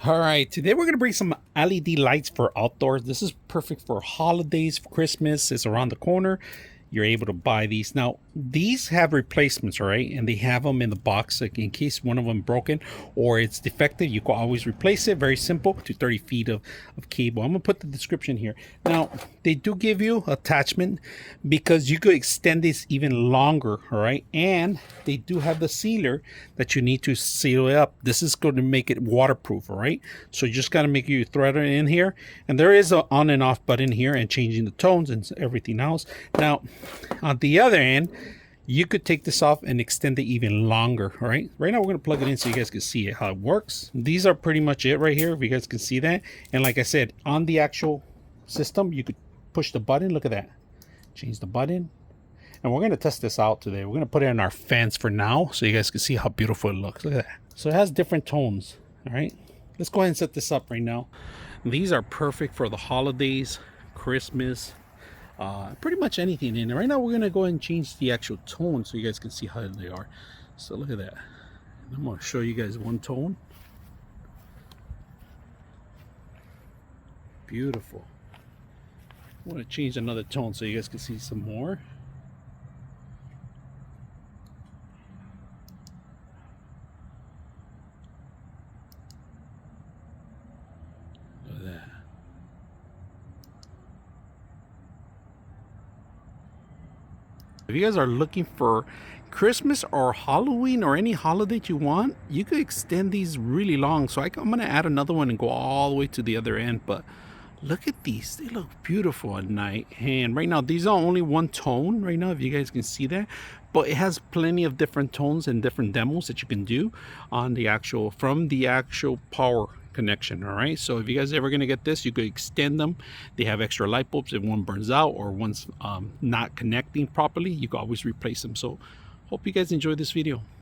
All right, today we're going to bring some LED lights for outdoors. This is perfect for holidays, for Christmas. It's around the corner. You're able to buy these. Now, these have replacements, all right? And they have them in the box, like in case one of them broken or it's defective, you can always replace it. Very simple, to 30 feet of cable. I'm going to put the description here. Now, they do give you attachment because you could extend this even longer, all right? And they do have the sealer that you need to seal it up. This is going to make it waterproof, all right? So you just got to make you thread it in here. And there is an on and off button here and changing the tones and everything else. Now, on the other end, you could take this off and extend it even longer. All right, right now we're going to plug it in so you guys can see it, how it works. These are pretty much it right here, if you guys can see that. And like I said, on the actual system, you could push the button. Look at that, change the button. And we're going to test this out today. We're going to put it in our fence for now so you guys can see how beautiful it looks. Look at that. So it has different tones. All right, let's go ahead and set this up right now. These are perfect for the holidays, Christmas, pretty much anything. And right now we're going to go ahead and change the actual tone so you guys can see how they are. So look at that. I'm going to show you guys one tone. Beautiful. I want to change another tone so you guys can see some more. Look at that. If you guys are looking for Christmas or Halloween or any holiday you want, you could extend these really long. So I'm going to add another one and go all the way to the other end. But look at these. They look beautiful at night. And right now, these are only one tone right now, if you guys can see that. But it has plenty of different tones and different demos that you can do on the actual, from the actual power connection. All right, so if you guys ever going to get this, you could extend them. They have extra light bulbs. If one burns out or one's not connecting properly, you can always replace them. So hope you guys enjoyed this video.